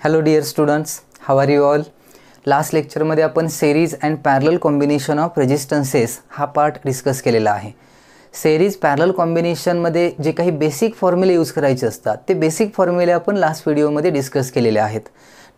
Hello dear students, how are you all. Last लेक्चरमध्ये आपण series and parallel combination of resistances हा part discuss केलेला आहे. Series parallel कॉम्बिनेशनमध्ये जे काही बेसिक फॉर्म्युले यूज करायचे असतात ते बेसिक फॉर्म्युले आपण लास्ट व्हिडिओमध्ये डिस्कस केलेले आहेत.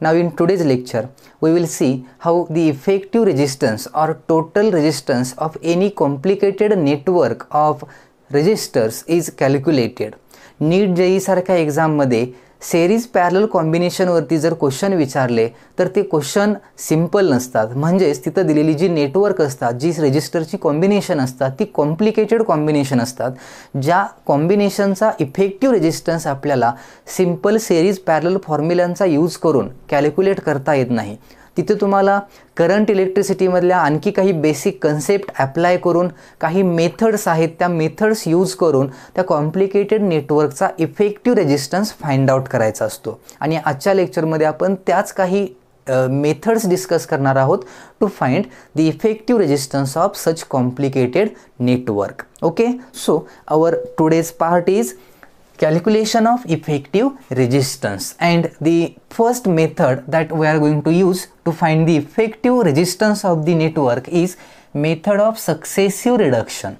Now in today's lecture we will see how the effective resistance or total resistance of any complicated network of resistors is calculated. NEET JEE सारख्या एक्झाममध्ये सेरीज पॅरलल कॉम्बिनेशनवरती जर क्वेश्चन विचारले तर ते क्वेश्चन सिंपल नसतात. म्हणजेच तिथं दिलेली जी नेटवर्क असतात, जी रेजिस्टरची कॉम्बिनेशन असतात ती कॉम्प्लिकेटेड कॉम्बिनेशन असतात, ज्या कॉम्बिनेशनचा इफेक्टिव्ह रेजिस्टन्स आपल्याला सिंपल सेरीज पॅरलल फॉर्म्युलांचा यूज करून कॅल्क्युलेट करता येत नाही. तिथे तुम्हाला करंट इलेक्ट्रिसिटीमधल्या आणखी काही बेसिक कन्सेप्ट ॲप्लाय करून काही मेथड्स आहेत, त्या मेथड्स यूज करून त्या कॉम्प्लिकेटेड नेटवर्कचा इफेक्टिव्ह रेजिस्टन्स फाइंड आउट करायचा असतो. आणि आजच्या लेक्चरमध्ये आपण त्याच काही मेथड्स डिस्कस करणार आहोत to find the effective resistance of such complicated network. Okay, so our today's part is calculation of effective resistance, and the first method that we are going to use to find the effective resistance of the network is method of successive reduction.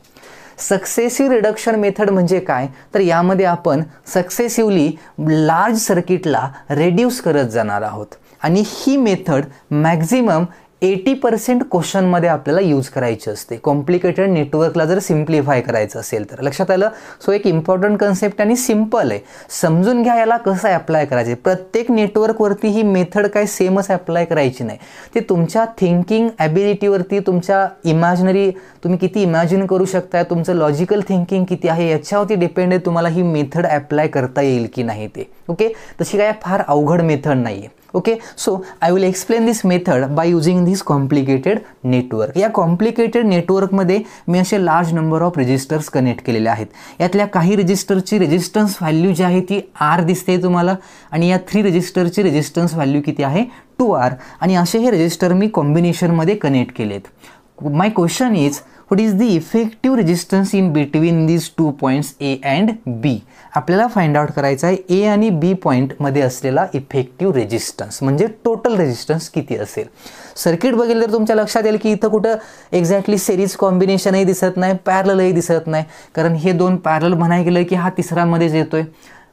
Successive reduction method म्हणजे काय, तर यामध्ये आपण सक्सेसिव्हली large सर्किटला reduce करत जाणार आहोत आणि ही मेथड मॅक्झिमम 80% क्वेश्चनमध्ये आपल्याला यूज करायची असते. कॉम्प्लिकेटेड नेटवर्कला जर सिम्प्लिफाय करायचं असेल तर. लक्षात आलं. सो एक इम्पॉर्टंट कन्सेप्ट आणि सिम्पल आहे, समजून घ्या याला कसं ॲप्लाय करायचे. प्रत्येक नेटवर्कवरती ही मेथड काय सेमच ॲप्लाय करायची नाही. ते तुमच्या थिंकिंग ॲबिलिटीवरती, तुमच्या इमॅजिनरी तुम्ही किती इमॅजिन करू शकताय, तुमचं लॉजिकल थिंकिंग किती आहे याच्यावरती डिपेंड आहे तुम्हाला ही मेथड ॲप्लाय करता येईल की नाही ते. ओके, तशी काय फार अवघड मेथड नाही आहे. Okay, so I will explain this method by using this complicated network. या कॉम्प्लिकेटेड नेटवर्कमध्ये मी असे large number of resistors connect केलेले आहेत. यातल्या काही रेजिस्टरची रेजिस्टन्स व्हॅल्यू जी आहे ती R दिसते तुम्हाला, आणि या 3 रेजिस्टरची रेजिस्टन्स व्हॅल्यू किती आहे 2R. आणि असे हे रेजिस्टर मी कॉम्बिनेशनमध्ये कनेक्ट केलेत. My question is what is the effective resistance in between these 2 points A and B. आपल्याला फाइंड आउट करायचं आहे A आणि B पॉईंटमध्ये असलेला इफेक्टिव्ह रेजिस्टन्स म्हणजे टोटल रेजिस्टन्स किती असेल. सर्किट बघितलं तर तुमच्या लक्षात येईल की इथं कुठं एक्झॅक्टली सिरीज कॉम्बिनेशनही दिसत नाही, पॅरललही दिसत नाही, कारण हे दोन पॅरलल म्हणायला गेलं की हा तिसरामध्येच येतोय,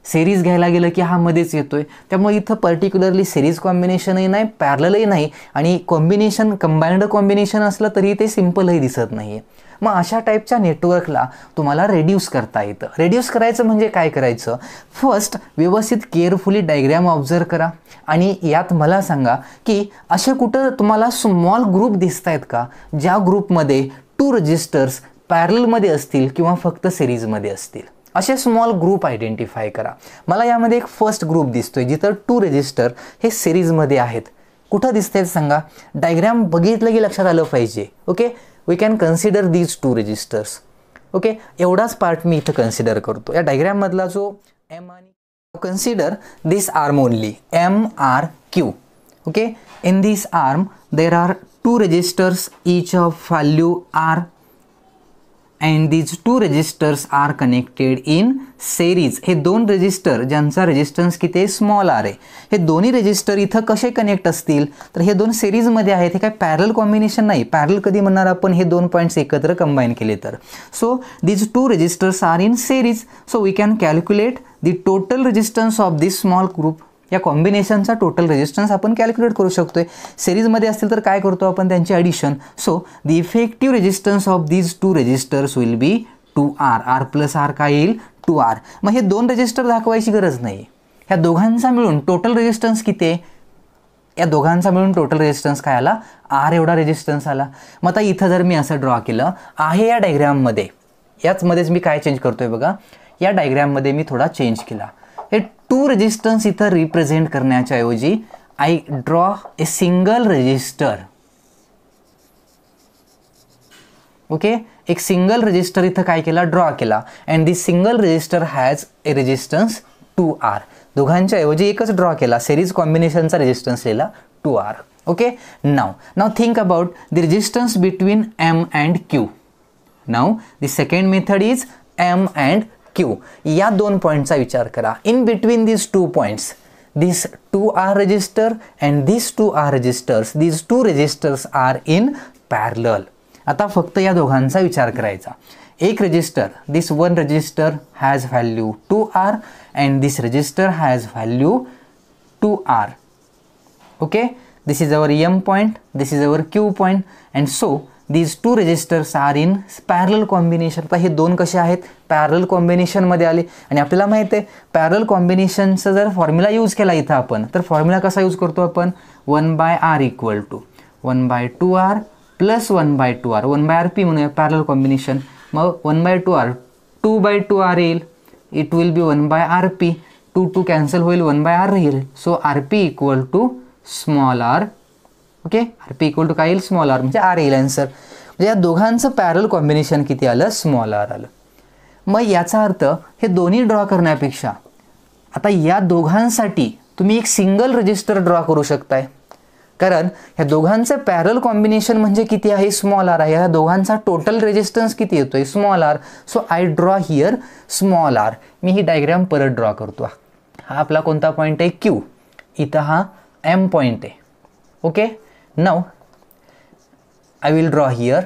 सिरीज घ्यायला गेलं की हा मध्येच येतोय. त्यामुळे इथं पर्टिक्युलरली सिरीज कॉम्बिनेशनही नाही, पॅरललही नाही, आणि कॉम्बिनेशन कंबाइंड कॉम्बिनेशन असलं तरी ते सिम्पलही दिसत नाही आहे. मग अशा टाईपच्या नेटवर्कला तुम्हाला रेड्यूस करता येतं. रेड्यूस करायचं म्हणजे काय करायचं, फर्स्ट व्यवस्थित केअरफुली डायग्रॅम ऑब्झर्व करा आणि यात मला सांगा की असे कुठं तुम्हाला स्मॉल ग्रुप दिसत आहेत का, ज्या ग्रुपमध्ये 2 रेजिस्टर्स पॅरलमध्ये असतील किंवा फक्त सिरीजमध्ये असतील. असे स्मॉल ग्रुप आयडेंटिफाय करा. मला यामध्ये एक फर्स्ट ग्रुप दिसतोय जिथं 2 रेजिस्टर हे सिरीजमध्ये आहेत. कुठं दिसतंय सांगा, डायग्रॅम बघितलं की लक्षात आलं पाहिजे. Okay, we can consider these 2 resistors. Okay, एवढाच पार्ट मी इथं कन्सिडर करतो. या डायग्रॅममधला जो M आणि consider this arm only, MRQ. Okay, in this arm there are 2 resistors each of value R, and these 2 registers are connected in series. हे 2 resistor ज्यांचा रेजिस्टन्स किती स्मॉल R आहे, हे दोन्ही रेजिस्टर इथं कसे कनेक्ट असतील तर हे 2 सिरीजमध्ये आहेत. हे काय पॅरल कॉम्बिनेशन नाही. पॅरल कधी म्हणणार आपण, हे 2 पॉईंट्स एकत्र कंबाईन केले तर. So these 2 registers are in series, so we can calculate the total resistance of this small group. या कॉम्बिनेशनचा टोटल रेजिस्टन्स आपण कॅल्क्युलेट करू शकतोय. सिरीजमध्ये असतील तर काय करतो आपण, त्यांची addition. So the effective resistance of these 2 resistors will be 2R. R plus R काय येईल 2R. मग हे 2 रेजिस्टर दाखवायची गरज नाही. ह्या दोघांचा मिळून टोटल रेजिस्टन्स किती आहे, या दोघांचा मिळून टोटल रेजिस्टन्स काय आला, R एवढा रेजिस्टन्स आला. मग आता इथं जर मी असं ड्रॉ केलं आहे या डायग्रॅममध्ये, याचमध्येच मी काय चेंज करतोय बघा, या डायग्रॅममध्ये मी थोडा चेंज केला. हे 2 रेजिस्टन्स इथं रिप्रेझेंट करण्याच्या ऐवजी I draw a single resistor. Okay, एक सिंगल रेजिस्टर इथं काय केला, ड्रॉ केला, and this single resistor has a resistance 2R. दोघांच्या ऐवजी एकच ड्रॉ केला, सिरीज कॉम्बिनेशनचा रेजिस्टन्स लिहिला 2R. Okay, now think about the resistance between M and Q. Now the second method is M and Q. या 2 पॉईंटचा विचार करा. In between these 2 points this 2R register and these 2R registers, these two registers are in parallel. आता फक्त या दोघांचा विचार करायचा. एक register, this one register has value 2R and this register has value 2R. Okay, this is our M point, this is our Q point, and so these two registers are in parallel combination. आता हे दोन कसे आहेत, पॅरल कॉम्बिनेशनमध्ये आले. आणि आपल्याला माहिती आहे पॅरल कॉम्बिनेशनचा जर फॉर्म्युला यूज केला इथं आपण, तर फॉर्म्युला कसा यूज करतो आपण, 1/r equal to 1/2r plus 1/2r, 1/rp म्हणूया पॅरल कॉम्बिनेशन. मग 1/2r 2/2r येईल, it will B 1/rp, 2 cancel होईल, 1/r राहील. So rp equal to small r. Okay, rp equal to काय येईल, स्मॉल r, म्हणजे r येईल आन्सर. म्हणजे या दोघांचं पॅरल कॉम्बिनेशन किती आलं, स्मॉल r आलं. मग याचा अर्थ हे दोन्ही ड्रॉ करण्यापेक्षा आता या दोघांसाठी तुम्ही एक सिंगल रजिस्टर ड्रॉ करू शकताय, कारण ह्या दोघांचं पॅरल कॉम्बिनेशन म्हणजे किती आहे, स्मॉल r आहे. ह्या दोघांचा टोटल रेजिस्टन्स किती येतोय, small r. So I draw here small r. Me he diagram परत ड्रॉ करतो. हा आपला कोणता पॉईंट आहे, Q. इथं हा M पॉईंट आहे. Okay, now I will draw here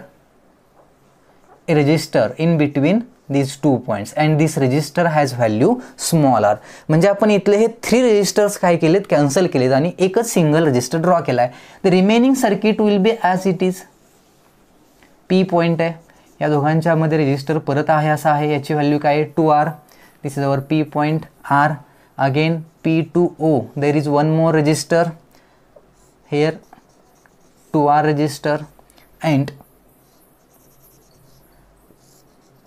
a register in between these 2 points and this register has value small r. म्हणजे आपण इथले हे 3 रजिस्टर्स काय केलेत, कॅन्सल केलेत आणि एकच सिंगल रजिस्टर ड्रॉ केला आहे. The remaining circuit will be as it is. P point आहे, या दोघांच्यामध्ये रजिस्टर परत आहे असा आहे, याची व्हॅल्यू काय आहे, 2r. This is our P point r. Again P to O, there is one more register here, 2r register, and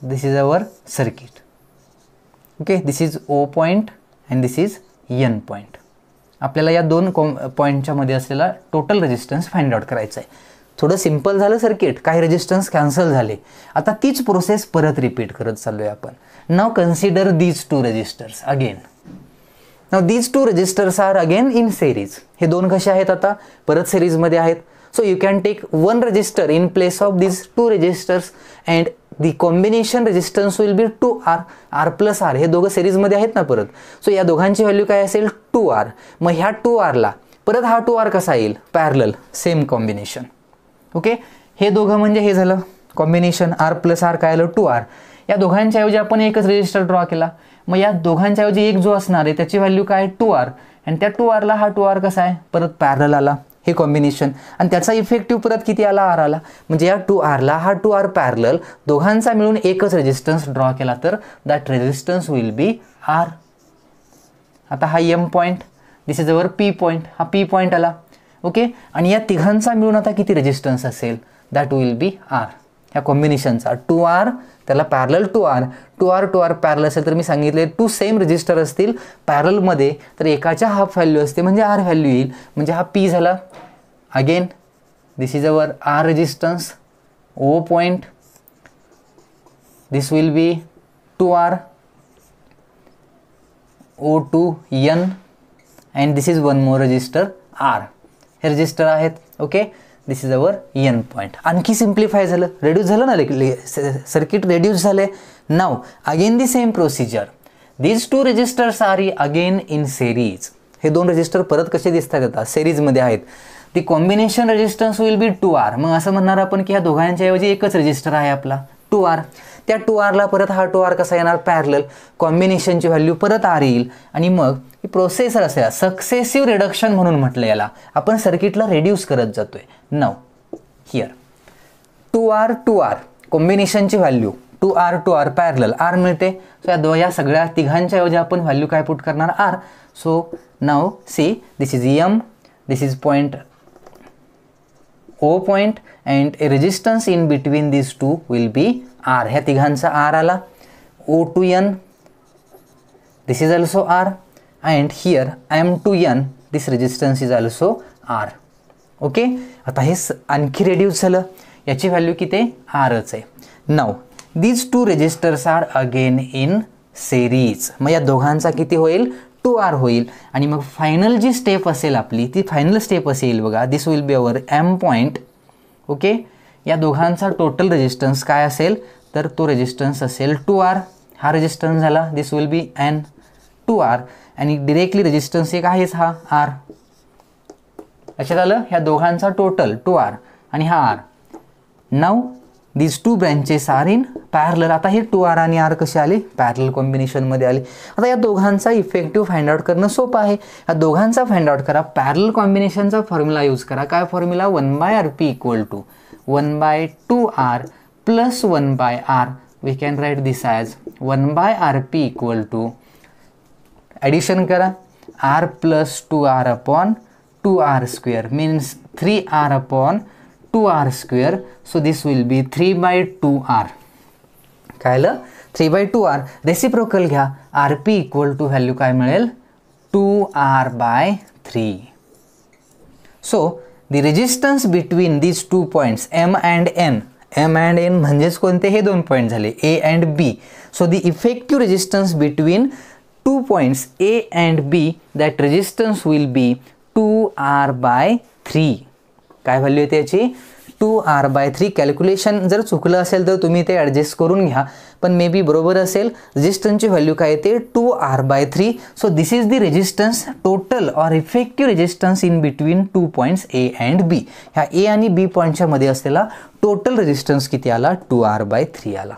this is our circuit. Okay, this is O point and this is N point. आपल्याला या दोन पॉईंटच्या मध्ये असलेला total resistance find out करायचा आहे. थोडं simple झालं सर्किट, काही रेजिस्टन्स कॅन्सल झाले. आता तीच प्रोसेस परत रिपीट करत चाललोय आपण. Now consider these two registers again. Now these two registers are again in series. हे दोन कसे आहेत, आता परत सिरीजमध्ये आहेत. So you can take one register in place of these two registers and the combination resistance will be 2R, R plus R. हे दोघं सिरीजमध्ये आहेत ना परत. सो या दोघांची व्हॅल्यू काय असेल, 2R. मग ह्या 2Rला परत हा 2R कसा येईल, पॅरलल, सेम कॉम्बिनेशन. ओके, हे दोघं म्हणजे हे झालं कॉम्बिनेशन, R प्लस R काय आलं, 2R. या दोघांच्या ऐवजी आपण एकच रजिस्टर ड्रॉ केला. मग या दोघांच्या ऐवजी एक जो असणार आहे त्याची व्हॅल्यू काय, 2R. आणि त्या 2Rला हा 2R कसा आहे, परत पॅरलल आला, हे कॉम्बिनेशन. आणि त्याचा इफेक्टिव्ह परत किती आला, R आला. म्हणजे या 2Rला हा 2R पॅरलल, दोघांचा मिळून एकच रेजिस्टन्स ड्रॉ केला तर that resistance will B R. आता हा M point, this is our P point, हा P पॉईंट आला. ओके, आणि या तिघांचा मिळून आता किती रेजिस्टन्स असेल, दॅट विल बी R. ह्या कॉम्बिनेशनचा 2R त्याला पॅरलल 2R, 2R पॅरल असेल तर मी सांगितले 2 सेम रजिस्टर असतील पॅरलमध्ये तर एकाच्या हाफ व्हॅल्यू असते म्हणजे R व्हॅल्यू येईल. म्हणजे हा P झाला. Again this is our R resistance, O point, this will be 2R, O to N, and this is one more register R. हे रजिस्टर आहेत. ओके, this is our N point. आणखी सिम्प्लिफाय झालं, रेड्यूस झालं ना, सर्किट रेड्यूस झाले. Now again the same procedure, these two registers are again in series. हे दोन रजिस्टर परत कसे दिसतात, आता सिरीजमध्ये आहेत. The combination resistance will be 2R. मग असं म्हणणार आपण की ह्या दोघांच्या ऐवजी एकच रजिस्टर आहे आपला 2R. त्या 2Rला परत हा 2R कसा येणार, पॅरलल, कॉम्बिनेशनची व्हॅल्यू परत R येईल. आणि मग ही प्रोसेस असेल सक्सेसिव्ह रिडक्शन म्हणून म्हटलं याला. आपण सर्किटला रेड्यूस करत जातोय. नाव हिअर 2R कॉम्बिनेशनची व्हॅल्यू 2R पॅरलल R मिळते. सो या सगळ्या तिघांच्या ऐवजी आपण व्हॅल्यू काय पुट करणार, R. So now see, this is M, this is point O point and a resistance in between these two will be R. ह्या तिघांचा R आला. O to N, this is also R, and here M to N, this resistance is also R. Okay, आता हे आणखी reduce झालं, याची value किती आहे, Rच आहे. नाव these two registers are again in series. मग या दोघांचा किती होईल, 2R होईल. आणि मग फायनल जी स्टेप असेल आपली, ती फायनल स्टेप असेल बघा, this will be our M point. Okay, या दोघांचा टोटल रेजिस्टन्स काय असेल तर तो रेजिस्टन्स असेल 2R. हा रेजिस्टन्स झाला, दिस विल बी N. 2R आणि डिरेक्टली रेजिस्टन्स एक आहेच हा R. लक्षात आलं? ह्या दोघांचा टोटल 2R आणि हा R. Now these two branches are in parallel. आता हे 2R आणि R कसे आले? पॅरलल कॉम्बिनेशनमध्ये आले. आता या दोघांचा इफेक्टिव्ह फाइंड आउट करणं सोपं आहे. या दोघांचा फाइंड आउट करा. पॅरलल कॉम्बिनेशनचा फॉर्म्युला यूज करा. काय formula? 1/RP equal to 1/2R plus 1/R. We can write this as 1/RP equal to addition करा R plus 2R upon 2R square means 3R upon 2R square. So this will be 3/2R. काय आलं? 3/2R. Reciprocal घ्या. RP equal to value काय मिळेल? 2R/3. So the resistance between these two points M and N. M and N म्हणजेच कोणते? हे दोन point झाले A and B. So the effective resistance between two points A and B, that resistance will be 2R/3. काय value येते याची? 2R/3. Calculation जर चुकलं असेल तर तुम्ही ते ॲडजस्ट करून घ्या, पण मे बी बरोबर असेल. रेजिस्टन्सची व्हॅल्यू काय येते? 2R/3. So this is the resistance total or effective resistance in between two points A and B. ह्या A आणि B पॉईंटच्या मध्ये असलेला टोटल रेजिस्टन्स किती आला? 2R/3 आला.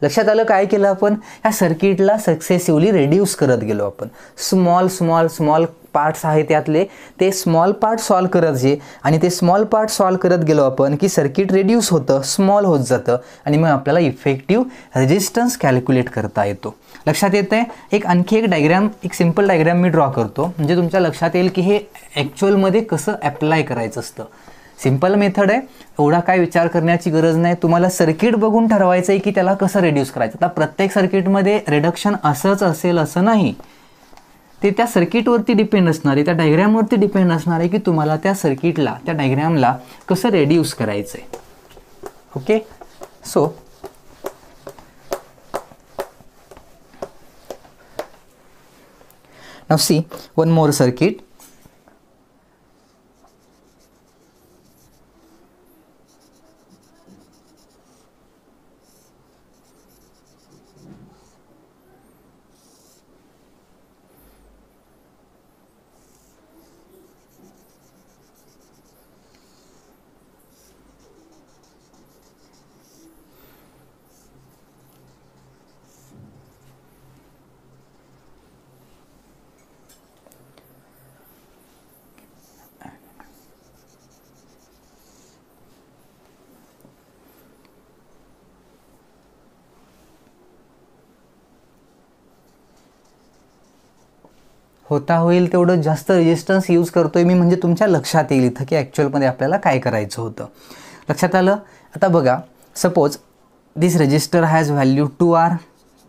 लक्षात आलं? काय केलं आपण? ह्या सर्किटला सक्सेसिव्हली रेड्यूस करत गेलो आपण. स्मॉल स्मॉल स्मॉल पार्ट्स आहे त्यातले ते स्मॉल पार्ट सॉल्व करत जे आणि ते स्मॉल पार्ट सॉल्व करत गेलो आपण की सर्किट रेड्यूस होतं, स्मॉल होत जातं आणि मग आपल्याला इफेक्टिव्ह रेजिस्टन्स कॅल्क्युलेट करता येतो. लक्षात येतं आहे? एक आणखी एक डायग्राम, एक सिम्पल डायग्राम मी ड्रॉ करतो म्हणजे तुमच्या लक्षात येईल की हे ॲक्च्युअलमध्ये कसं ॲप्लाय करायचं असतं. सिम्पल मेथड आहे, एवढा काय विचार करण्याची गरज नाही. तुम्हाला सर्किट बघून ठरवायचं आहे की त्याला कसं रेड्यूस करायचं. आता प्रत्येक सर्किटमध्ये रिडक्शन असंच असेल असं नाही, ते त्या सर्किटवरती डिपेंड असणार आहे, त्या डायग्रामवरती डिपेंड असणार आहे की तुम्हाला त्या सर्किटला, त्या डायग्रामला कसं रेड्यूस करायचं आहे. Okay, so now see one more circuit. होता होईल तेवढं जास्त रेजिस्टन्स यूज करतोय मी म्हणजे तुमच्या लक्षात येईल इथं की ॲक्च्युअलमध्ये आपल्याला काय करायचं होतं. लक्षात आलं? आता बघा, suppose this register has value 2R.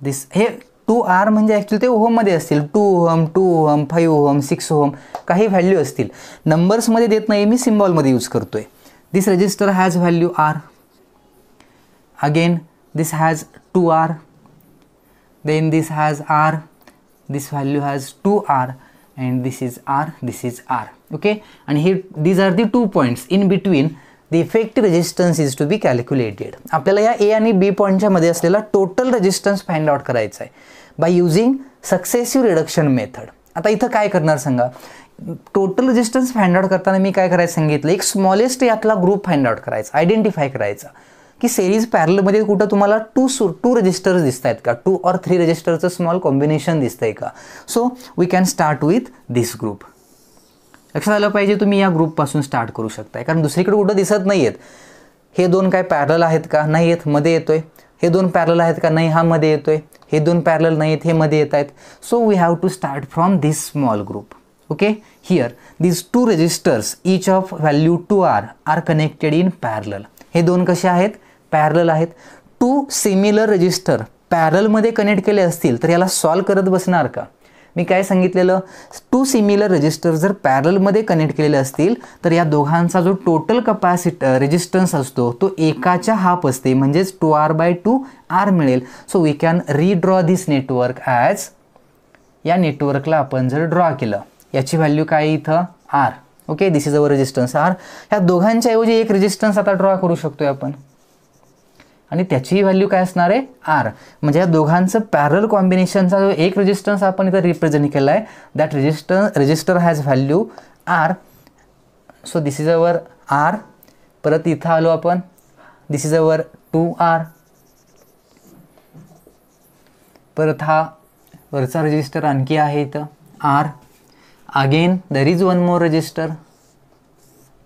This हे 2R म्हणजे ॲक्च्युअली ते ओहममध्ये असतील. 2 ओहम, 2 ओहम, 5 ओहम, 6 ओहम काही व्हॅल्यू असतील. नंबर्समध्ये देत नाही, मी सिम्बॉलमध्ये यूज करतोय. This register has value R. Again this has 2R. Then this has R. This value has 2R and this is R, this is R. Okay, and here these are the 2 points in between. The effective resistance is to be calculated. आपल्याला या A आणि B पॉईंटच्या मध्ये असलेला total resistance find out करायचा आहे by using successive reduction method. आता इथं काय करणार सांगा? टोटल रेजिस्टन्स फाइंड आउट करताना मी काय करायचं सांगितलं? एक स्मॉलेस्ट यातला ग्रुप फाइंड आउट करायचा, आयडेंटिफाय करायचा की सिरीज पॅरलमध्ये कुठं तुम्हाला टू रजिस्टर्स दिसत आहेत का, 2 or 3 रजिस्टरचं स्मॉल कॉम्बिनेशन दिसतंय का. So we can start with this group. लक्षात आलं पाहिजे, तुम्ही या ग्रुपपासून स्टार्ट करू शकताय कारण दुसरीकडे कुठं दिसत नाही आहेत. हे दोन काय पॅरल आहेत का? नाही आहेत, मध्ये येतोय. हे दोन पॅरल आहेत का? नाही, हा मध्ये येतोय. हे दोन पॅरल नाही आहेत, हे मध्ये येत आहेत. So we have to start from this small group. Okay, here these 2 registers each of value 2R are connected in parallel. हे दोन कसे आहेत? पॅरलल आहेत. 2 सिमिलर रजिस्टर पॅरलमध्ये कनेक्ट केले असतील तर याला सॉल्व करत बसणार का? मी काय सांगितलेलं? 2 सिमिलर रजिस्टर जर पॅरलमध्ये कनेक्ट केलेले असतील तर या दोघांचा जो टोटल रेजिस्टन्स असतो तो एकाच्या हाफ असते म्हणजेच 2R/2R मिळेल. So we can redraw this network as, या नेटवर्कला आपण जर ड्रॉ केलं, याची व्हॅल्यू काय इथं? R. Okay, this is our resistance R. ह्या दोघांच्या ऐवजी एक रेजिस्टन्स आता ड्रॉ करू शकतोय आपण. आणि त्याचीही व्हॅल्यू काय असणार आहे आर. म्हणजे या दोघांचं पॅरल कॉम्बिनेशनचा जो एक रेजिस्टन्स आपण इथं रिप्रेझेंट केला आहे that resistor has value R. So this is our R. परत इथं आलो आपण, दिस इज अवर 2R. परत हा वरचा रजिस्टर आणखी आहे इथं R. Again there is one more register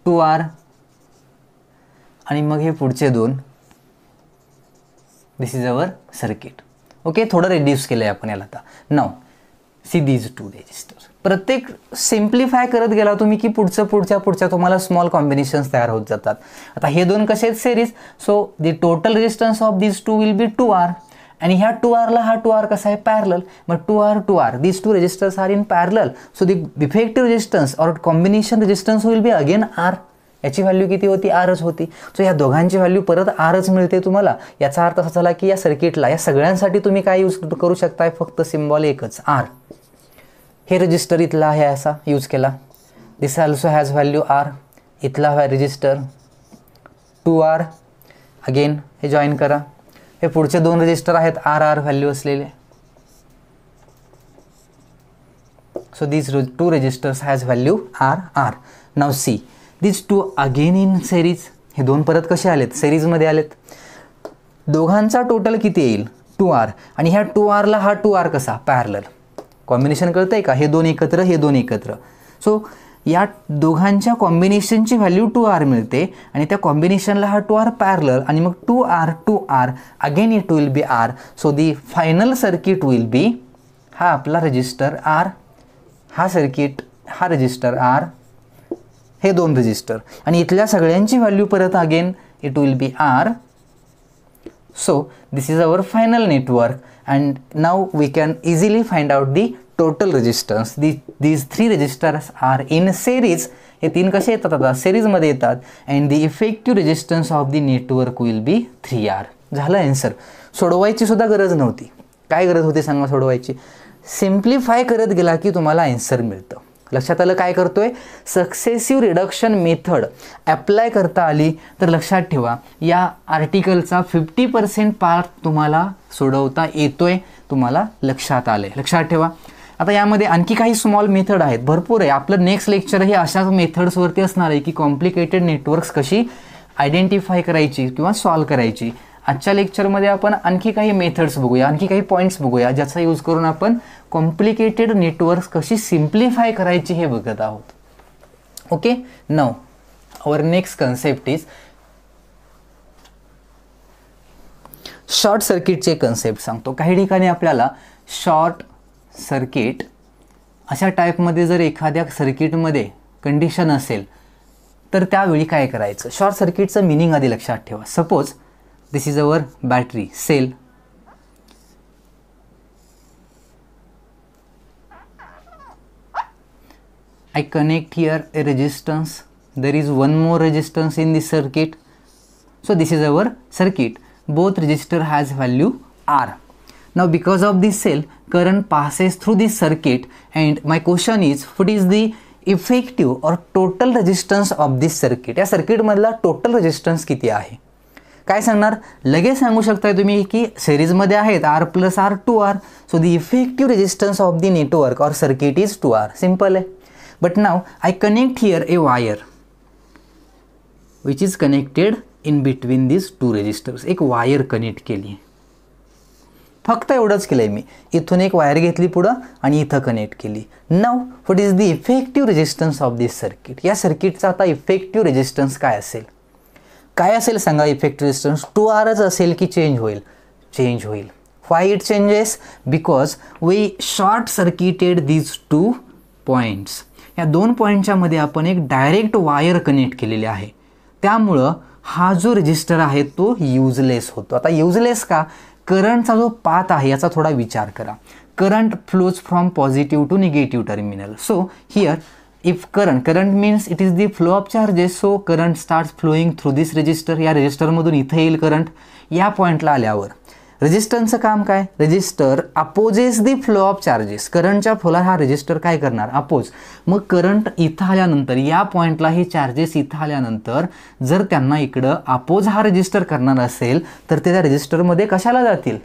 2R. आणि मग हे पुढचे दोन, this is our circuit. Okay, थोडं रिड्यूस केलं आहे आपण याला. आता नाव सी दीज 2 रेजिस्टर. प्रत्येक सिम्प्लिफाय करत गेला तुम्ही की पुढच्या तुम्हाला स्मॉल कॉम्बिनेशन्स तयार होत जातात. आता हे दोन कसे आहेत series, so the total resistance of these 2 will be 2R. आणि ह्या 2Rला हा 2R कसा आहे पॅरलल. मग 2R these 2 registers are in parallel. So the effective resistance or combination resistance will be again R. याची व्हॅल्यू किती होती आरच होती. सो या दोघांची व्हॅल्यू परत आरच मिळते तुम्हाला. याचा अर्थ असा झाला की या सर्किटला या सगळ्यांसाठी तुम्ही काय यूज करू शकताय, फक्त सिम्बॉल एकच आर. हे रजिस्टर इथला आहे असा यूज केला. This also has value R. इथला रजिस्टर 2R. अगेन हे जॉईन करा. हे पुढचे दोन रजिस्टर आहेत आर व्हॅल्यू असलेले. So these 2 registers has value R. Now see these 2 again in series. हे दोन परत कसे आलेत सेरीजमध्ये आलेत. दोघांचा टोटल किती येईल 2R. आणि ह्या 2Rला हा 2R कसा पॅरलल. कॉम्बिनेशन कळतं आहे का, हे दोन एकत्र हे दोन एकत्र. सो या दोघांच्या कॉम्बिनेशनची व्हॅल्यू 2R मिळते आणि त्या कॉम्बिनेशनला हा 2R पॅरलल आणि मग 2R again it will be R. So the final circuit will be हा आपला रजिस्टर आर, हा सर्किट हा रजिस्टर आर, हे दोन रजिस्टर आणि इथल्या सगळ्यांची व्हॅल्यू परत again it will be R. So this is our final network and now we can easily find out the total resistance. These 3 registers are in series. हे तीन कसे येतात आता सेरीजमध्ये येतात. and the effective resistance of the network will be 3R. झालं answer. सोडवायची सुद्धा गरज नव्हती. काय गरज होती सांगा सोडवायची. सिम्प्लिफाय करत गेला की तुम्हाला आन्सर मिळतं. लक्षात आलं काय करतोय. सक्सेसिव्ह रिडक्शन मेथड ॲप्लाय करता आली तर लक्षात ठेवा या आर्टिकलचा 50% पार्ट तुम्हाला सोडवता येतोय. तुम्हाला लक्षात आलंय, लक्षात ठेवा. आता यामध्ये आणखी काही स्मॉल मेथड आहेत, भरपूर आहे. आपलं नेक्स्ट लेक्चर हे अशाच मेथड्सवरती असणार आहे की कॉम्प्लिकेटेड नेटवर्क्स कशी आयडेंटिफाय करायची किंवा सॉल्व करायची. आजच्या लेक्चरमध्ये आपण आणखी काही मेथड्स बघूया, आणखी काही पॉईंट्स बघूया ज्याचा यूज करून आपण कॉम्प्लिकेटेड नेटवर्क्स कशी सिम्प्लिफाय करायची हे बघत आहोत. Okay, now our next concept is short सर्किटचे कन्सेप्ट सांगतो. काही ठिकाणी आपल्याला शॉर्ट सर्किट अशा टाईपमध्ये जर एखाद्या सर्किटमध्ये कंडिशन असेल तर त्यावेळी काय करायचं. शॉर्ट सर्किटचं मिनिंग आधी लक्षात ठेवा. Suppose this is our battery cell. I connect here a resistance. There is one more resistance in this circuit. So this is our circuit. Both resistor has value R. Now because of this cell, current passes through this circuit and my question is what is the effective or total resistance of this circuit. या circuit मधला total resistance किती आहे काय सांगणार. लगेच सांगू शकताय तुम्ही की सिरीजमध्ये आहेत R + R 2R. So the effective resistance of the network और सर्किट इज 2R. सिंपल आहे. But now I connect here a wire which is connected in between this 2 resistors. एक वायर कनेक्ट केली, फक्त एवढंच केलं आहे मी. इथून एक वायर घेतली पुढं आणि इथं कनेक्ट केली. Now what is the effective resistance of this circuit. या सर्किटचा आता इफेक्टिव्ह रेजिस्टन्स काय असेल. काय असेल सांगा. इफेक्टिव्ह रेजिस्टन्स 2Rच असेल की चेंज होईल. चेंज होईल. Why it changes. Because we short circuited these 2 points. या 2 पॉईंटच्या मध्ये आपण एक डायरेक्ट वायर कनेक्ट केलेली आहे. त्यामुळं हा जो रेजिस्टर आहे तो युजलेस होतो. आता युजलेस का. करंटचा जो पाथ आहे याचा थोडा विचार करा. Current flows from positive to negative terminal. So here if current means it is the flow of charges, so current starts flowing through this resistor. या रेजिस्टरमधून इथे येईल करंट. या पॉईंटला आल्यावर रेजिस्टन्सचं काम काय, resistor opposes the flow of charges, करंटच्या फ्लोला हा रेजिस्टर काय करणार, अपोज. मग करंट इथं आल्यानंतर या पॉईंटला हे चार्जेस इथं आल्यानंतर जर त्यांना इकडं अपोज हा रेजिस्टर करणार असेल तर ते त्या रेजिस्टरमध्ये कशाला जातील,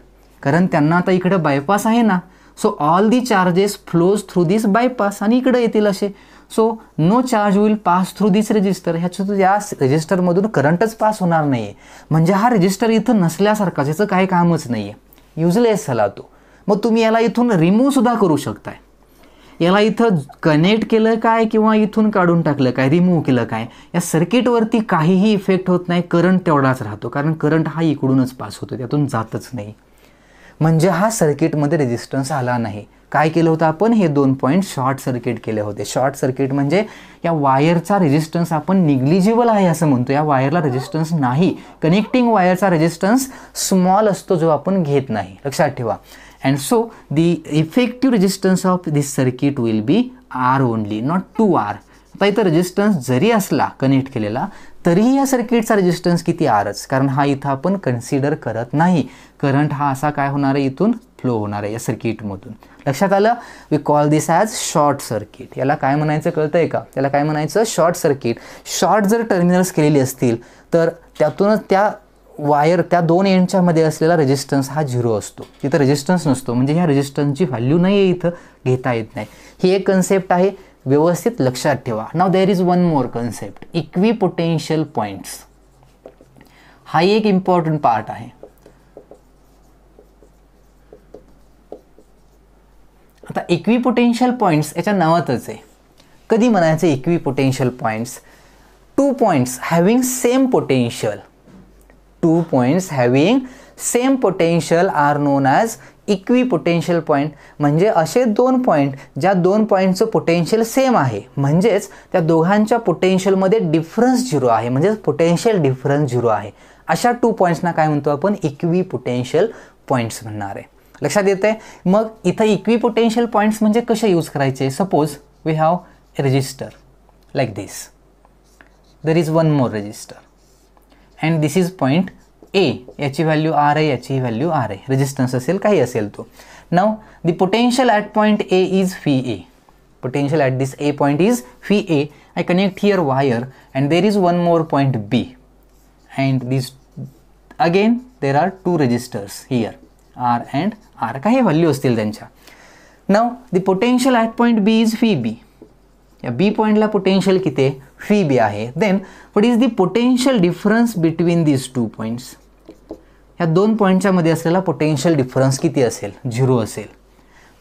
कारण त्यांना आता इकडं बायपास आहे ना. So all the charges flows through this bypass आणि इकडे येतील असे. So no charge will pass through this resistor, ह्याच्यातून या रेजिस्टरमधून करंटच पास होणार नाही आहे. म्हणजे हा रेजिस्टर इथं नसल्यासारखाच, याचं काही कामच नाही आहे, युजलेस झाला तो. मग तुम्ही याला इथून रिमूव्हसुद्धा करू शकताय. याला इथं कनेक्ट केलं काय किंवा इथून काढून टाकलं काय, रिमूव्ह केलं काय, या सर्किटवरती काहीही इफेक्ट होत नाही, करंट तेवढाच राहतो. कारण करंट हा इकडूनच पास होतो, त्यातून जातच नाही. म्हणजे हा सर्किटमध्ये रेजिस्टन्स आला नाही. काय केलं होतं आपण, हे 2 पॉईंट शॉर्ट सर्किट केले होते. शॉर्ट सर्किट म्हणजे या वायरचा रेजिस्टन्स आपण निग्लिजिबल आहे असं म्हणतो, या वायरला रेजिस्टन्स नाही. कनेक्टिंग वायरचा रेजिस्टन्स स्मॉल असतो जो आपण घेत नाही, लक्षात ठेवा. And so the effective resistance of this circuit will B R only, not 2R. आता इथं रेजिस्टन्स जरी असला कनेक्ट केलेला तरीही या सर्किटचा रेजिस्टन्स किती Rच, कारण हा इथं आपण कन्सिडर करत नाही. करंट हा असा काय होणार आहे, इथून फ्लो होणार आहे या सर्किटमधून. लक्षात आलं. We call this as short circuit. याला काय म्हणायचं कळतं आहे का, त्याला काय म्हणायचं, शॉर्ट सर्किट. शॉर्ट जर टर्मिनल्स केलेली असतील तर त्यातूनच त्या वायर त्या 2 एंडच्या मध्ये असलेला रेजिस्टन्स हा 0 असतो, तिथं रेजिस्टन्स नसतो. म्हणजे ह्या रेजिस्टन्सची व्हॅल्यू नाही आहे, इथं घेता येत नाही. ही एक कन्सेप्ट आहे, व्यवस्थित लक्षात ठेवा. Now there is one more concept, equipotential points. हा एक इम्पॉर्टंट पार्ट आहे. आता इक्विपोटेन्शियल पॉईंट्स याच्या नावातच आहे. कधी म्हणायचं equipotential points, 2 points having same potential, 2 points having same potential are known as equipotential point. म्हणजे असे 2 पॉईंट ज्या 2 पॉईंटचं पोटेन्शियल सेम आहे, म्हणजेच त्या दोघांच्या पोटेन्शियलमध्ये डिफरन्स 0 आहे, म्हणजेच पोटेन्शियल डिफरन्स 0 आहे. अशा 2 पॉईंट्सना काय म्हणतो आपण, इक्विपोटेन्शियल पॉईंट्स म्हणणार आहे. लक्षात येते. मग इथं इक्विपोटेन्शियल पॉईंट्स म्हणजे कसे यूज करायचे. Suppose we have a resistor like this, there is one more resistor and this is point A, याची व्हॅल्यू R आहे, याची व्हॅल्यू R आहे, रेजिस्टन्स असेल काही असेल तो. Now the potential at point A is phi A, potential at this A point is phi A. I connect here wire and there is one more point B and this again there are 2 registers here R and R, काही value असतील त्यांच्या. Now the potential at point B is phi B, या B पॉईंटला potential किती आहे, phi B आहे. Then what is the potential difference between these 2 points, ह्या 2 पॉईंटच्या मध्ये असलेला पोटेन्शियल डिफरन्स किती असेल, 0 असेल.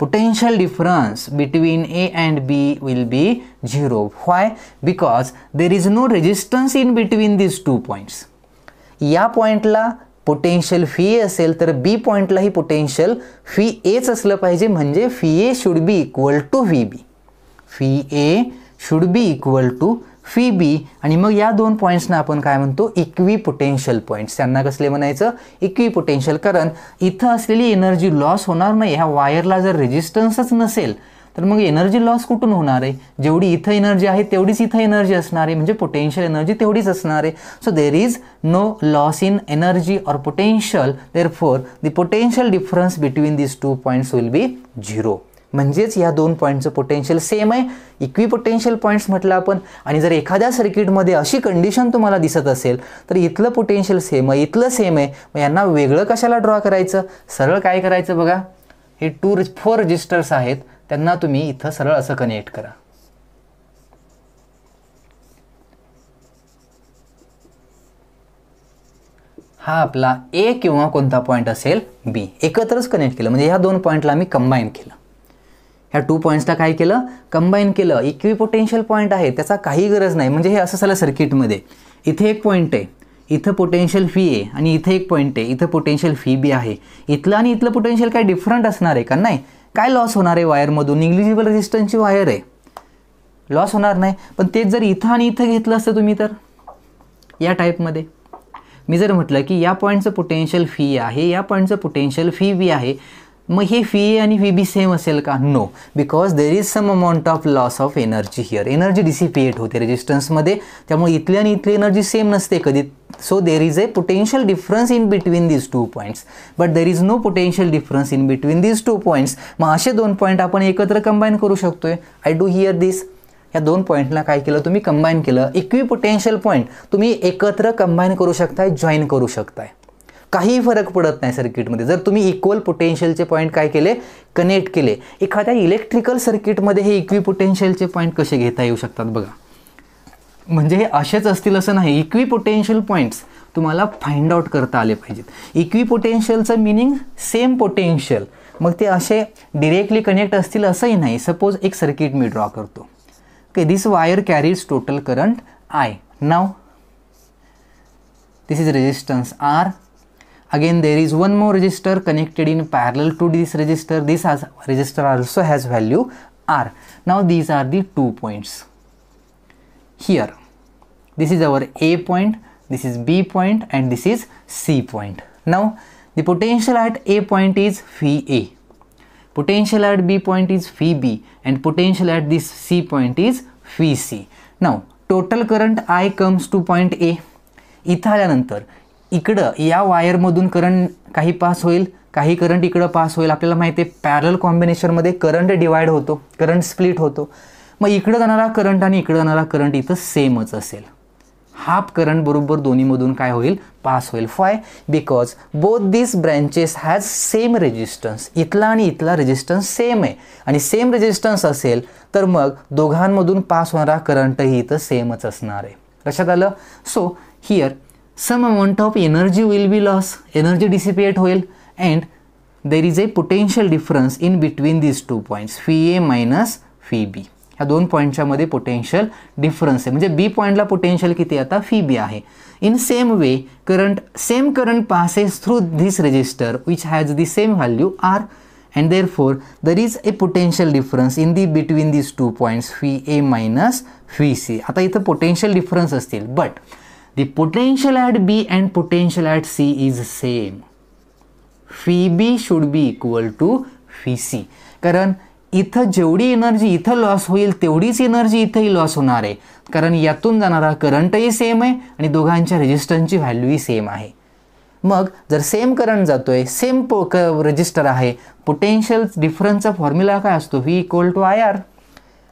Potential difference between A and B will be 0. Why, because there is no resistance in between these 2 points. या पॉईंटला पोटेन्शियल फी ए असेल तर बी पॉईंटलाही पोटेन्शियल फी एच असलं पाहिजे, म्हणजे phi A should be equal to V B, phi A should be equal to phi B. आणि मग या 2 पॉईंट्सना आपण काय म्हणतो, इक्विपोटेन्शियल पॉईंट्स. त्यांना कसले म्हणायचं, इक्विपोटेन्शियल. कारण इथं असलेली एनर्जी लॉस होणार नाही. ह्या वायरला जर रेजिस्टन्सच नसेल तर मग एनर्जी लॉस कुठून होणार आहे, जेवढी इथं एनर्जी आहे तेवढीच इथं एनर्जी असणार आहे, म्हणजे पोटेन्शियल एनर्जी तेवढीच असणार आहे. So there is no loss in energy or potential, therefore the potential difference between these 2 points will be 0. म्हणजेच या 2 पॉईंटचं पोटेन्शियल सेम आहे, इक्विपोटेन्शियल पॉईंट्स म्हटलं आपण. आणि जर एखाद्या सर्किटमध्ये अशी कंडिशन तुम्हाला दिसत असेल तर इथलं पोटेन्शियल सेम आहे, इथलं सेम आहे, मग यांना वेगळं कशाला ड्रॉ करायचं. सरळ काय करायचं बघा, हे 4 रेजिस्टर्स आहेत, त्यांना तुम्ही इथं सरळ असं कनेक्ट करा. हा आपला ए किंवा कोणता पॉईंट असेल बी, एकत्रच कनेक्ट केलं, म्हणजे ह्या 2 पॉईंटला मी कंबाईन केलं. ह्या 2 पॉईंट्सला काय केलं, कंबाईन केलं. इक्विपोटेन्शियल पॉईंट आहे, त्याचा काही गरज नाही. म्हणजे हे असं झालं सर्किटमध्ये, इथे एक पॉईंट आहे, इथं पोटेन्शियल फी ए, आणि इथे एक पॉईंट आहे, इथं पोटेन्शियल फी बी आहे. इथलं आणि इथलं पोटेन्शियल काय डिफरंट असणार आहे का, नाही. काय लॉस होणार आहे वायरमधून, निग्लिजिबल रेजिस्टन्सची वायर आहे, लॉस होणार नाही. पण तेच जर इथं आणि इथं घेतलं असतं तुम्ही, तर या टाईपमध्ये मी जर म्हटलं की या पॉईंटचं पोटेन्शियल फी आहे, या पॉईंटचं पोटेन्शियल फी बी आहे, मग हे VA आणि VB सेम असेल का? No, because there is some amount of loss of energy here. Energy dissipate होते रेजिस्टन्समध्ये, त्यामुळे इथली आणि इथली एनर्जी सेम नसते कधी. So there is a potential difference in between these 2 points, but there is no potential difference in between these 2 points. मग असे 2 पॉईंट आपण एकत्र कंबाईन करू शकतोय. I do here this. या 2 पॉईंटला काय केलं तुम्ही? कंबाईन केलं. इक्विपोटेन्शियल पॉईंट तुम्ही एकत्र कंबाईन करू शकताय, जॉईन करू शकताय. काही फरक पडत नाही सर्किटमध्ये. जर तुम्ही इक्वल पोटेन्शियलचे पॉईंट काय केले? कनेक्ट केले. एखाद्या इलेक्ट्रिकल सर्किटमध्ये हे इक्विपोटेन्शियलचे पॉईंट कसे घेता येऊ शकतात बघा. म्हणजे हे असेच असतील असं नाही. इक्विपोटेन्शियल पॉईंट्स तुम्हाला फाइंड आउट करता आले पाहिजेत. इक्विपोटेन्शियलचं मिनिंग सेम पोटेन्शियल. मग ते असे डिरेक्टली कनेक्ट असतील असंही नाही. सपोज एक सर्किट मी ड्रॉ करतो. Okay, this wire carries total current I. Now this is resistance R. Again there is one more resistor connected in parallel to this resistor. This resistor also has value R. Now these are the 2 points. Here this is our A point, this is B point, and this is C point. Now the potential at A point is VA, potential at B point is VB, and potential at this C point is VC. Now total current I comes to point A. इथं आल्यानंतर इकडं या वायरमधून current काही pass होईल, काही current इकडं pass होईल. आपल्याला माहिती आहे पॅरल कॉम्बिनेशनमध्ये करंट डिवाइड होतो, करंट स्प्लिट होतो. मग इकडं जाणारा करंट आणि इकडं जाणारा करंट इथं सेमच असेल. हाफ करंट बरोबर दोन्हीमधून काय होईल? पास होईल. Five? Because both this branches has same resistance. इथला आणि इथला रेजिस्टन्स सेम आहे, आणि सेम रेजिस्टन्स असेल तर मग दोघांमधून पास होणारा करंटही इथं सेमच असणार आहे. लक्षात आलं? So here some amount of energy will be lost, energy dissipate होईल, and there is a potential difference in between these 2 points, VA minus VB. ह्या 2 पॉईंटच्या मध्ये पोटेन्शियल डिफरन्स आहे. म्हणजे बी पॉईंटला पोटेन्शियल किती आता? VB आहे. In same way same current passes through this resistor which has the same value R, and therefore there is a potential difference in the between these 2 points, VA minus VC. आता इथं potential difference असतील, but the potential at B and potential at C is same. VB should be equal to VC. कारण इथं जेवढी energy इथं loss होईल तेवढीच energy इथंही लॉस होणार आहे, कारण यातून जाणारा करंटही सेम आहे आणि दोघांच्या रेजिस्टन्सची व्हॅल्यूही सेम आहे. मग जर सेम करंट जातोय, सेम रेजिस्टर आहे, पोटेन्शियल डिफरन्सचा फॉर्म्युला काय असतो? V = IR.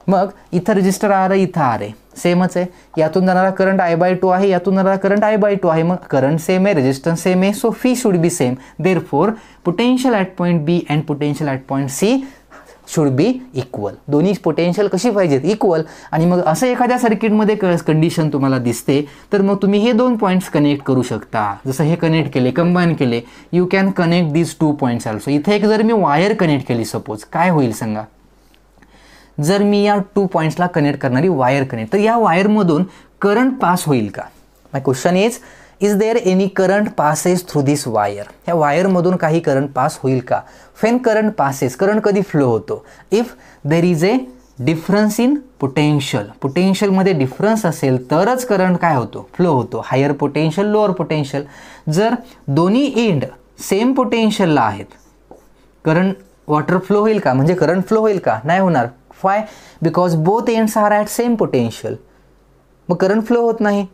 मग इथं रेजिस्टर R आहे, इथं R आहे, सेमच आहे. यातून जाणारा करंट I/2 आहे, यातून जाणारा करंट I/2 आहे. मग करंट सेम आहे, रेजिस्टन्स सेम आहे, so fee should be same. Therefore potential at point B and potential at point C should be equal. दोन्ही पोटेन्शियल कशी पाहिजेत? इक्वल. आणि मग असं एखाद्या सर्किटमध्ये कंडिशन तुम्हाला दिसते तर मग तुम्ही हे 2 पॉईंट्स कनेक्ट करू शकता. जसं हे कनेक्ट केले, कंबाईन केले, you can connect these 2 points also. इथे एक जर मी वायर कनेक्ट केली सपोज, काय होईल सांगा? जर मी या 2 पॉईंट्सला कनेक्ट करणारी वायर कनेक्ट, तर या वायरमधून करंट पास होईल का? My question is there any current passes through this wire? ह्या वायरमधून काही करंट पास होईल का? व्हेन करंट पासेस, करंट कधी फ्लो होतो? If there is a difference in potential, पोटेन्शियलमध्ये difference असेल तरच करंट काय होतो? फ्लो होतो. Higher potential, lower potential. जर दोन्ही एंड सेम पोटेन्शियलला आहेत, करंट वॉटर फ्लो होईल का? म्हणजे करंट फ्लो होईल का? नाही होणार. Why? Because both ends are at same potential. मग करंट फ्लो होत नाही.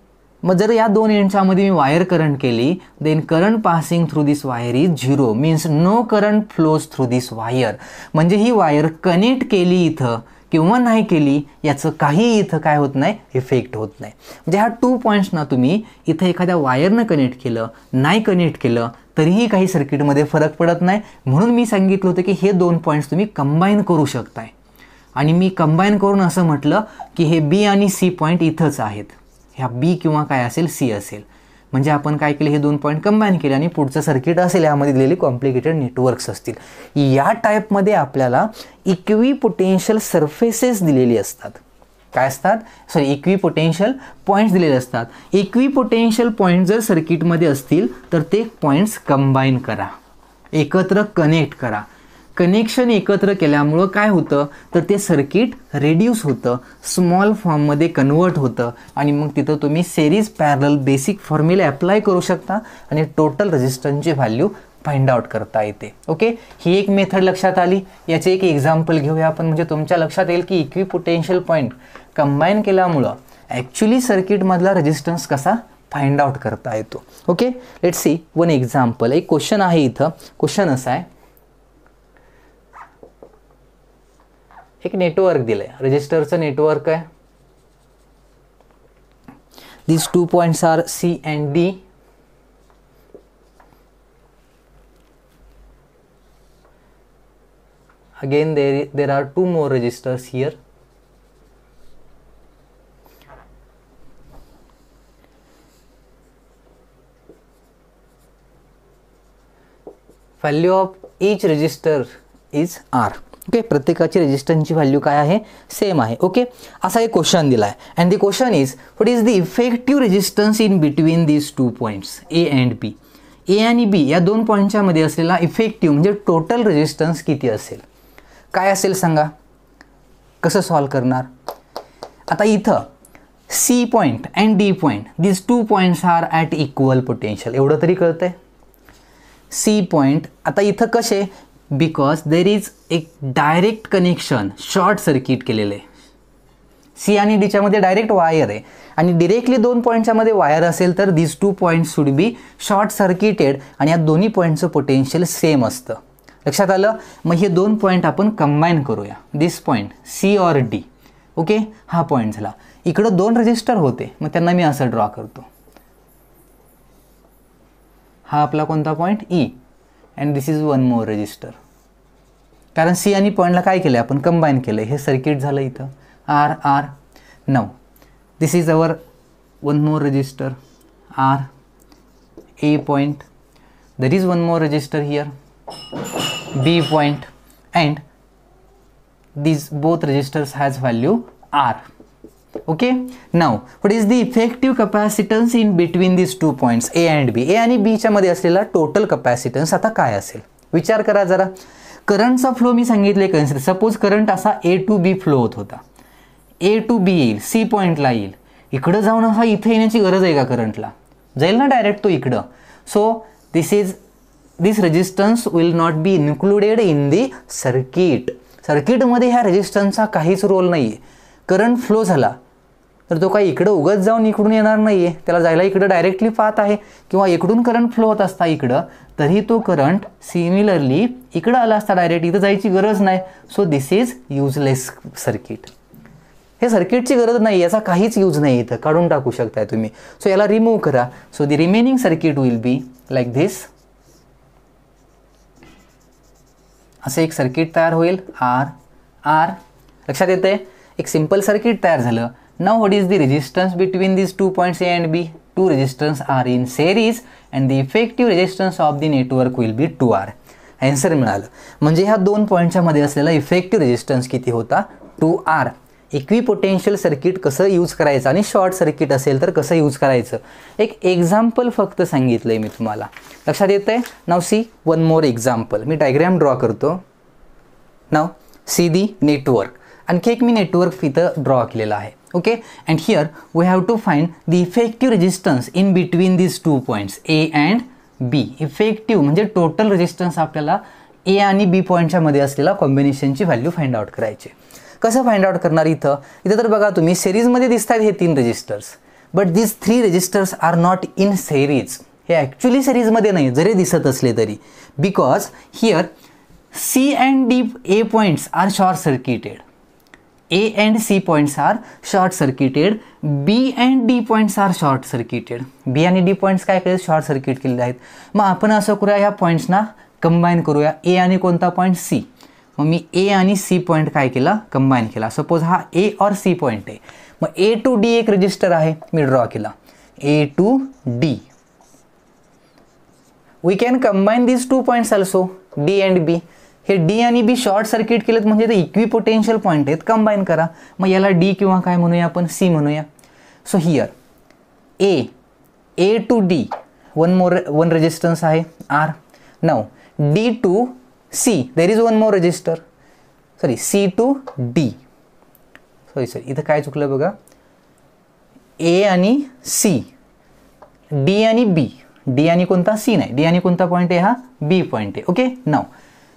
मग जर या 2 एंडच्या मध्ये मी वायर करंट केली, then current passing through this wire is 0, means no current flows through this wire. म्हणजे ही वायर कनेक्ट केली इथं किंवा नाही केली याचं काही इथं काय होत नाही? इफेक्ट होत नाही. म्हणजे ह्या 2 पॉईंट्सना तुम्ही इथं एखाद्या वायरनं कनेक्ट केलं, नाही कनेक्ट केलं तरीही काही सर्किटमध्ये फरक पडत नाही. म्हणून मी सांगितलं होतं की हे 2 पॉईंट्स तुम्ही कंबाईन करू शकताय. आणि मी कंबाईन करून असं म्हटलं की हे बी आणि C पॉईंट इथंच आहेत. ह्या बी किंवा काय असेल C असेल. म्हणजे आपण काय केलं? हे 2 पॉईंट कंबाईन केले आणि पुढचं सर्किट असेल, यामध्ये दिलेली कॉम्प्लिकेटेड नेटवर्क्स असतील. या टाईपमध्ये आपल्याला इक्विपोटेन्शियल सर्फेसेस दिलेली असतात. काय असतात? सॉरी, इक्विपोटेन्शियल पॉईंट्स दिलेले असतात. इक्विपोटेन्शियल पॉईंट जर सर्किटमध्ये असतील तर ते पॉईंट्स कंबाईन करा, एकत्र कनेक्ट करा. कनेक्शन एकत्र केल्यामुळं काय होतं तर ते सर्किट रेड्यूस होतं, स्मॉल फॉर्ममध्ये कन्वर्ट होतं, आणि मग तिथं तुम्ही सेरीज पॅरल बेसिक फॉर्म्युला अप्लाय करू शकता आणि टोटल रेजिस्टन्सची व्हॅल्यू फाइंड आउट करता येते. ओके, ही एक मेथड लक्षात आली. याचे एक एक्झाम्पल घेऊया आपण, म्हणजे तुमच्या लक्षात येईल की इक्विपोटेन्शियल पॉईंट कंबाईन केल्यामुळं ॲक्च्युली सर्किटमधला रेजिस्टन्स कसा फाइंड आउट करता येतो. Okay, let's see one example. एक क्वेश्चन आहे इथं. क्वेश्चन असा आहे, एक नेटवर्क दिलंय, रेजिस्टरचं नेटवर्क आहे. These 2 points are C and D. Again there are 2 more resistors here. Value of each resistor is R. Okay, प्रत्येकाची रेजिस्टन्सची व्हॅल्यू काय आहे, सेम आहे. ओके, असा एक क्वेश्चन दिला आहे. And the question is what is the effective resistance in between these 2 points A and B. A आणि B या 2 पॉईंटच्या मध्ये असलेला इफेक्टिव्ह म्हणजे टोटल रेजिस्टन्स किती असेल, काय असेल सांगा. कसं सॉल्व करणार. आता इथं C point and D point, these 2 points are at equal potential, एवढं तरी कळतंय. सी पॉईंट आता इथं कसे, बिकॉज देर इज एक डायरेक्ट कनेक्शन, शॉर्ट सर्किट केलेलं आहे. सी आणि डीच्या मध्ये डायरेक्ट वायर आहे आणि डिरेक्टली 2 पॉईंटच्या मध्ये वायर असेल तर these 2 points should be short circuited आणि या दोन्ही पॉईंटचं पोटेन्शियल सेम असतं. लक्षात आलं. मग हे 2 पॉईंट आपण कंबाईन करूया. This point C or D. Okay, हा पॉईंट झाला. इकडं 2 रेजिस्टर होते, मग त्यांना मी असं ड्रॉ करतो. हा आपला कोणता point E, and this is 1 more resistor. कारण सी आणि पॉईंटला काय केलं आपण, कंबाईन केलं. हे सर्किट झालं इथं R R. Now this is our 1 more resistor R A point. There is 1 more resistor here B point, and these both resistors has value R. Okay, now what is the effective capacitance in between these 2 points A and B. A आणि B च्या मध्ये असलेला total capacitance आता काय असेल विचार करा जरा. करंटचा फ्लो मी सांगितले कन्सिडर. सपोज करंट असा A to B फ्लो होत होता. A to B येईल, C पॉईंटला येईल. इकडं जाऊन असा इथे येण्याची गरज आहे का करंटला, जाईल ना डायरेक्ट तो इकडं. So this resistance will not be included in the circuit. सर्किटमध्ये ह्या रेजिस्टन्सचा काहीच रोल नाही आहे. करंट फ्लो झाला तर तो काही इकडं उगत जाऊन इकडून येणार नाही आहे, त्याला जायला इकडं डायरेक्टली पाथ आहे. किंवा इकडून करंट फ्लो होत असता इकडं, तरी तो करंट सिमिलरली इकडं आला असता डायरेक्ट, इथं जायची गरज नाही. So this is useless circuit. हे सर्किटची गरज नाही, याचा काहीच यूज नाही, इथं काढून टाकू शकताय तुम्ही. सो याला रिमूव्ह करा. So the remaining circuit will be like this. असे एक सर्किट तयार होईल आर आर. लक्षात येते, एक सिंपल सर्किट तयार झालं. Now what is the resistance between these 2 points A and B. 2 resistance are in series and the effective resistance of the network will be 2R. Answer मिळालं. म्हणजे ह्या 2 पॉईंटच्या मध्ये असलेला इफेक्टिव्ह रेजिस्टन्स किती होता, 2R. इक्विपोटेन्शियल सर्किट कसं use करायचं आणि शॉर्ट सर्किट असेल तर कसं यूज करायचं, एक एक्झाम्पल फक्त सांगितलं आहे मी तुम्हाला. लक्षात येतं आहे. Now see 1 more example. मी डायग्रॅम ड्रॉ करतो. Now see the network. आणखी एक मी नेटवर्क इथं ड्रॉ केलेलं आहे. Okay, and here we have to find the effective resistance in between these 2 points A and B. Effective म्हणजे टोटल रेजिस्टन्स आपल्याला ए आणि बी पॉईंटच्या मध्ये असलेला कॉम्बिनेशनची व्हॅल्यू फाइंड आउट करायची. कसं फाइंड आउट करणार, इथं तर बघा तुम्ही सिरीजमध्ये दिसत आहेत हे 3 resistors, but these 3 resistors are not in series. हे ॲक्च्युली सिरीजमध्ये नाही जरी दिसत असले तरी, because here C and D A points are short circuited. A and C points are short circuited. B and D points are short circuited. B आणि D points काय केले, शॉर्ट सर्किट केलेले आहेत. मग आपण असं करूया, ह्या पॉईंट्सना कंबाईन करूया. A आणि कोणता पॉईंट C. मग मी A आणि C पॉईंट काय केला, कंबाईन केला. सपोज हा A और C पॉईंट आहे. मग A to D एक रजिस्टर आहे, मी ड्रॉ केला. A to D. We can combine these 2 points also, D and B. हे डी आणि बी शॉर्ट सर्किट केलेत म्हणजे ते इक्विपोटेन्शियल पॉईंट आहेत, कंबाईन करा. मग याला डी किंवा काय म्हणूया आपण, सी म्हणूया. So here A to D 1 resistance आहे R. Now D to C there is 1 more register. Sorry, C to D. Sorry इथं काय चुकलं बघा. ए आणि सी, डी आणि बी. डी आणि कोणता सी नाही, डी आणि कोणता पॉईंट आहे हा बी पॉईंट आहे. Okay, now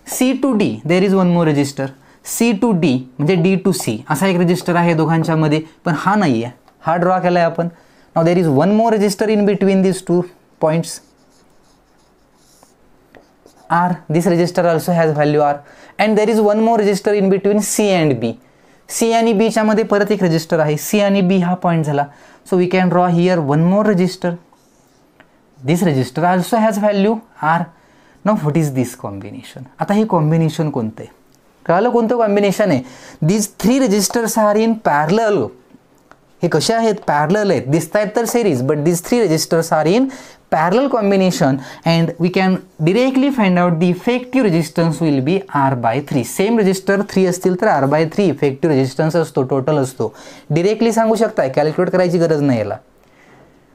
see to D there is one more resistor. C to D म्हणजे डी टू सी असा एक रजिस्टर आहे दोघांच्या मध्ये, पण हा नाही आहे, हा ड्रॉ केला आहे आपण. Now there is one more register in between this two points R. This register also has value R and there is one more register in between C and B. C आणि B च्या मध्ये परत एक register आहे. C आणि B हा point झाला. So we can draw here one more register. This register also has value R. Now what is this combination? आता हे कॉम्बिनेशन कोणतं आहे? कळलं कोणतं कॉम्बिनेशन आहे? These three registers are in parallel. हे कसे आहेत? पॅरलल आहेत, दिसत आहेत तर series, but this three resistors are in parallel combination and we can directly find out the effective resistance will be R by 3. Same register 3 असतील तर R by 3 effective resistance असतो, टोटल असतो. डिरेक्टली सांगू शकताय, कॅल्क्युलेट करायची गरज नाही याला.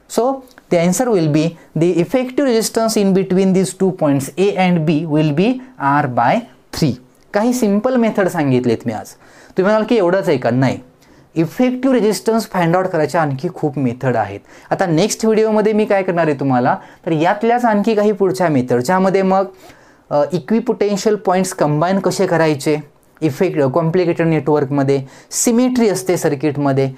So the answer will be the effective resistance in between these two points A and B will be R by 3. काही सिंपल मेथड सांगितलेत मी आज. तुम्ही म्हणाल की एवढंच आहे का? नाही, इफेक्टिव्ह रेजिस्टन्स फाइंड आउट करायच्या आणखी खूप मेथड आहेत. आता नेक्स्ट व्हिडिओमध्ये मी काय करणार आहे तुम्हाला, तर यातल्याच आणखी काही पुढच्या मेथड, ज्यामध्ये मग इक्विपोटेन्शियल पॉईंट्स कंबाईन कसे करायचे कॉम्प्लिकेटेड नेटवर्कमध्ये, सिमेट्री असते सर्किटमध्ये,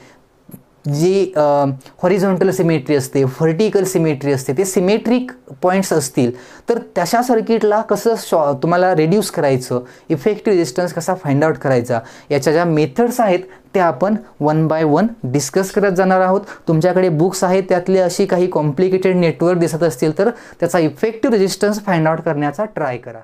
जी हॉरिझॉन्टल सिमेट्री असते, व्हर्टिकल सिमेट्री असते, ते सिमेट्रिक पॉईंट्स असतील तर तशा सर्किटला कसं तुम्हाला रिड्यूस करायचं, इफेक्टिव्ह रेजिस्टन्स कसा फाइंड आउट करायचा, याच्या ज्या मेथड्स आहेत त्या आपण वन बाय वन डिस्कस करत जाणार आहोत. तुमच्याकडे बुक्स आहेत, त्यातले अशी काही कॉम्प्लिकेटेड नेटवर्क दिसत असतील तर त्याचा इफेक्टिव्ह रेजिस्टन्स फाइंड आउट करण्याचा ट्राय करा.